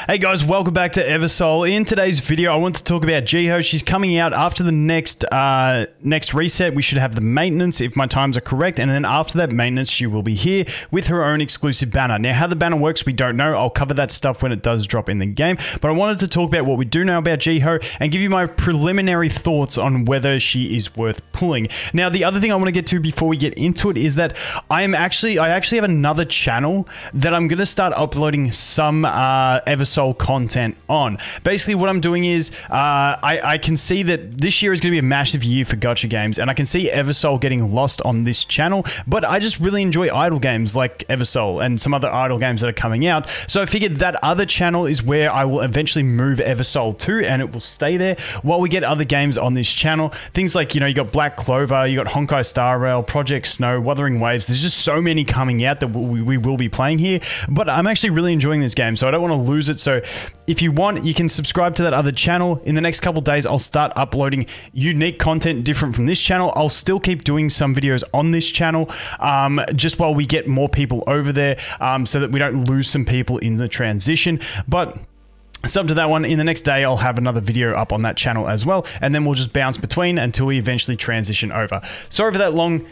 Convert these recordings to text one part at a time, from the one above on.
Hey guys, welcome back to Eversoul. In today's video, I want to talk about Jiho. She's coming out after the next reset. We should have the maintenance, if my times are correct, and then after that maintenance, she will be here with her own exclusive banner. Now, how the banner works, we don't know. I'll cover that stuff when it does drop in the game, but I wanted to talk about what we do know about Jiho and give you my preliminary thoughts on whether she is worth pulling. Now, the other thing I want to get to before we get into it is that I actually have another channel that I'm going to start uploading some Eversoul content on. Basically, what I'm doing is I can see that this year is going to be a massive year for gacha games, and I can see Eversoul getting lost on this channel, but I just really enjoy idle games like Eversoul and some other idle games that are coming out. So I figured that other channel is where I will eventually move Eversoul to, and it will stay there while we get other games on this channel. Things like, you know, you got Black Clover, you got Honkai Star Rail, Project Snow, Wuthering Waves. There's just so many coming out that we will be playing here, but I'm actually really enjoying this game, so I don't want to lose it. So if you want, you can subscribe to that other channel. In the next couple days, I'll start uploading unique content different from this channel. I'll still keep doing some videos on this channel just while we get more people over there so that we don't lose some people in the transition. But sub to that one. In the next day, I'll have another video up on that channel as well, and then we'll just bounce between until we eventually transition over. Sorry for that long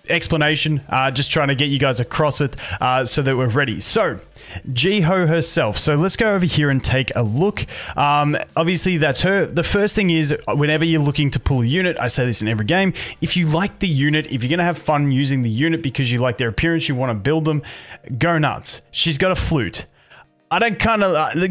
explanation, just trying to get you guys across it so that we're ready. So Jiho herself. So let's go over here and take a look. Obviously that's her. The first thing is, whenever you're looking to pull a unit, I say this in every game, if you like the unit, if you're gonna have fun using the unit because you like their appearance, you want to build them, go nuts. She's got a flute. I don't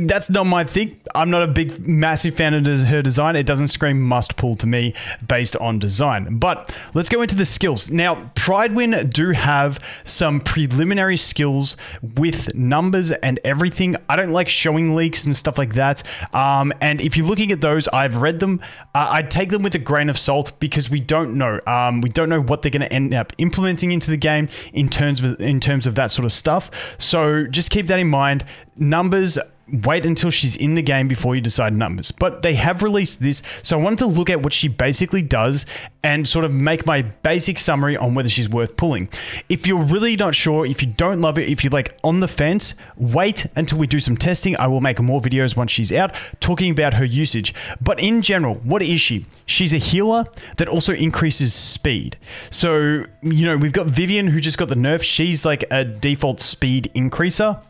that's not my thing. I'm not a big, massive fan of her design. It doesn't scream must pull to me based on design. But let's go into the skills. Now, Pridewind do have some preliminary skills with numbers and everything. I don't like showing leaks and stuff like that. And if you're looking at those, I've read them. I'd take them with a grain of salt because we don't know. We don't know what they're going to end up implementing into the game in terms of that sort of stuff. So just keep that in mind. Numbers, wait until she's in the game before you decide numbers. But they have released this, so I wanted to look at what she basically does and sort of make my basic summary on whether she's worth pulling. If you're really not sure, if you don't love it, if you're like on the fence, wait until we do some testing. I will make more videos once she's out talking about her usage. But in general, what is she? She's a healer that also increases speed. So, you know, we've got Vivian who just got the nerf. She's like a default speed increaser.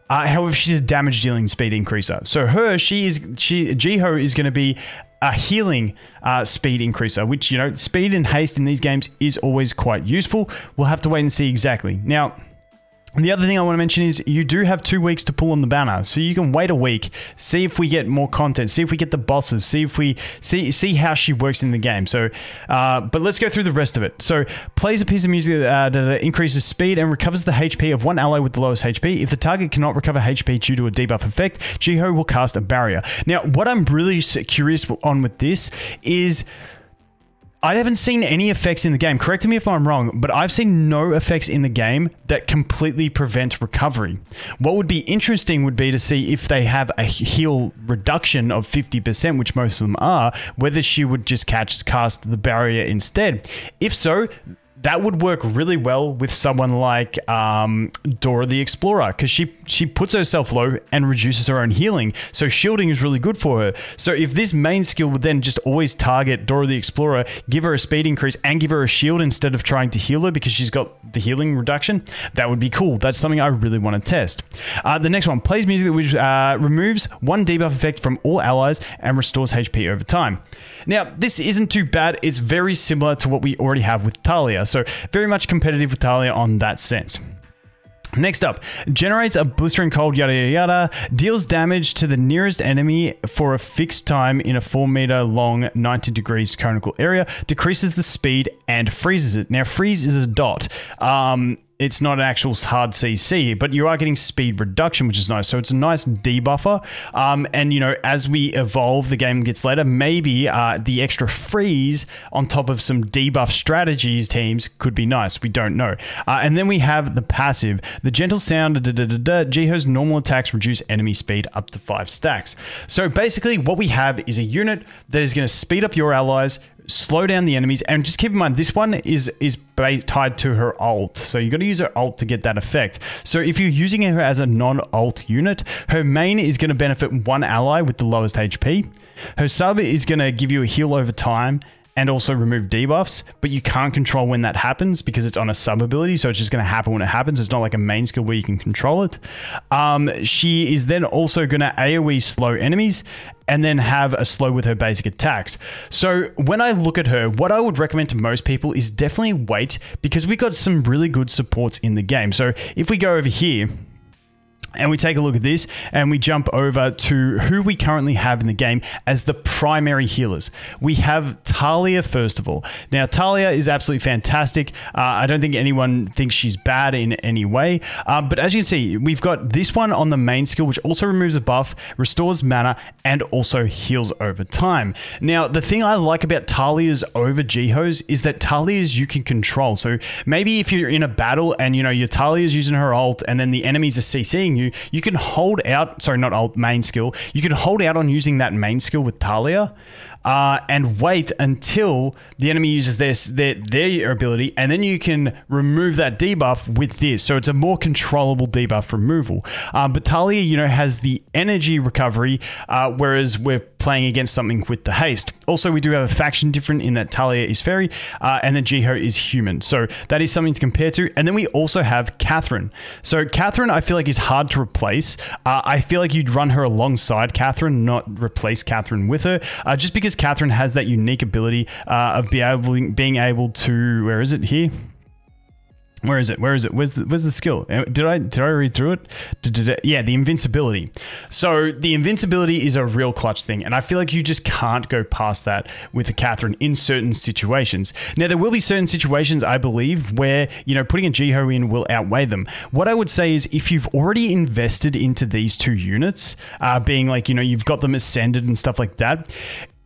However, she's a damage dealing speed increaser. So Jiho is going to be a healing speed increaser, which, you know, speed and haste in these games is always quite useful. We'll have to wait and see exactly. Now, the other thing I want to mention is you do have 2 weeks to pull on the banner. So you can wait a week, see if we get more content, see if we get the bosses, see if we see how she works in the game. So, but let's go through the rest of it. So plays a piece of music that increases speed and recovers the HP of one ally with the lowest HP. If the target cannot recover HP due to a debuff effect, Jiho will cast a barrier. Now, what I'm really curious on with this is, I haven't seen any effects in the game. Correct me if I'm wrong, but I've seen no effects in the game that completely prevent recovery. What would be interesting would be to see if they have a heal reduction of 50%, which most of them are, whether she would just cast the barrier instead. If so, that would work really well with someone like Dora the Explorer, because she puts herself low and reduces her own healing. So shielding is really good for her. So if this main skill would then just always target Dora the Explorer, give her a speed increase and give her a shield instead of trying to heal her because she's got the healing reduction, that would be cool. That's something I really want to test. The next one, plays music which removes one debuff effect from all allies and restores HP over time. Now, this isn't too bad. It's very similar to what we already have with Talia. So very much competitive with Talia on that sense. Next up, generates a blistering cold, yada yada yada, deals damage to the nearest enemy for a fixed time in a 4-meter long 90 degrees conical area, decreases the speed and freezes it. Now, freeze is a dot. It's not an actual hard CC, but you are getting speed reduction, which is nice. So it's a nice debuffer. And, you know, as we evolve, the game gets later, maybe the extra freeze on top of some debuff strategies teams could be nice. We don't know. And then we have the passive. The gentle sound, Jiho's normal attacks reduce enemy speed up to 5 stacks. So basically what we have is a unit that is going to speed up your allies, slow down the enemies, and just keep in mind this one is tied to her ult, so you got to use her ult to get that effect. So if you're using her as a non-ult unit, her main is going to benefit one ally with the lowest HP. Her sub is going to give you a heal over time and also remove debuffs, but you can't control when that happens because it's on a sub ability, so it's just going to happen when it happens. It's not like a main skill where you can control it. She is then also going to AoE slow enemies and then have a slow with her basic attacks. So when I look at her, what I would recommend to most people is definitely wait, because we got some really good supports in the game. So if we go over here, and we take a look at this and we jump over to who we currently have in the game as the primary healers. We have Talia, first of all. Now, Talia is absolutely fantastic. I don't think anyone thinks she's bad in any way. But as you can see, we've got this one on the main skill, which also removes a buff, restores mana, and also heals over time. Now, the thing I like about Talia's over Jiho's is that Talia's you can control. So maybe if you're in a battle and your Talia's using her ult and then the enemies are CCing you, you can hold out, sorry, not ult, main skill. You can hold out on using that main skill with Talia and wait until the enemy uses their ability, and then you can remove that debuff with this. So it's a more controllable debuff removal. But Talia, has the energy recovery, whereas we're playing against something with the haste. Also, we do have a faction different in that Talia is fairy, and then Jiho is human. So that is something to compare to. And then we also have Catherine. So Catherine, I feel like is hard to replace. I feel like you'd run her alongside Catherine, not replace Catherine with her, just because Catherine has that unique ability of being able to, where is it here? Where is it? Where's the skill? Did I read through it? Yeah, the invincibility. So the invincibility is a real clutch thing, and I feel like you just can't go past that with a Catherine in certain situations. Now, there will be certain situations, I believe, where, putting a Jiho in will outweigh them. What I would say is if you've already invested into these two units, being like, you've got them ascended and stuff like that,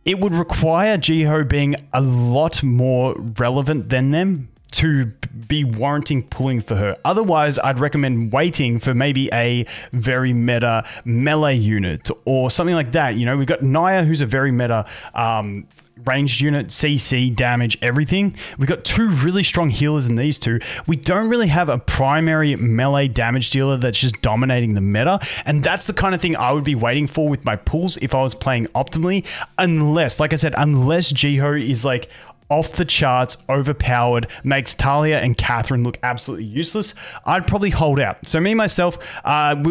it would require Jiho being a lot more relevant than them to be warranting pulling for her. Otherwise, I'd recommend waiting for maybe a very meta melee unit or something like that. We've got Naya, who's a very meta ranged unit, CC, damage, everything. We've got two really strong healers in these two. We don't really have a primary melee damage dealer that's just dominating the meta, and that's the kind of thing I would be waiting for with my pulls if I was playing optimally, unless, like I said, unless Jiho is like off the charts, overpowered, makes Talia and Catherine look absolutely useless, I'd probably hold out. So me, myself,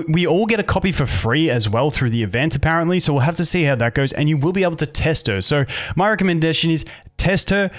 we all get a copy for free as well through the event, apparently. So we'll have to see how that goes, and you will be able to test her. So my recommendation is test her,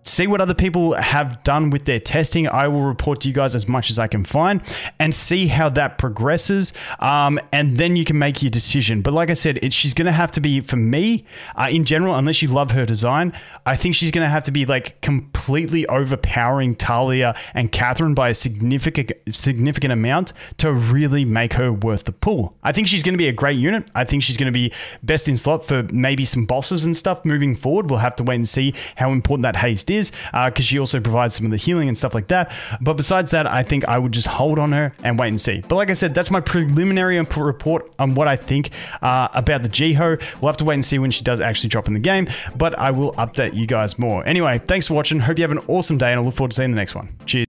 see what other people have done with their testing. I will report to you guys as much as I can find and see how that progresses. And then you can make your decision. But like I said, she's going to have to be, for me, in general, unless you love her design, I think she's going to have to be like completely overpowering Talia and Catherine by a significant amount to really make her worth the pull. I think she's going to be a great unit. I think she's going to be best in slot for maybe some bosses and stuff moving forward. We'll have to wait and see how important that haste is, because she also provides some of the healing and stuff like that. But besides that, I think I would just hold on her and wait and see. But like I said, that's my preliminary report on what I think about the Jiho. We'll have to wait and see when she does actually drop in the game, but I will update you guys more. Anyway, thanks for watching. Hope you have an awesome day, and I look forward to seeing the next one. Cheers.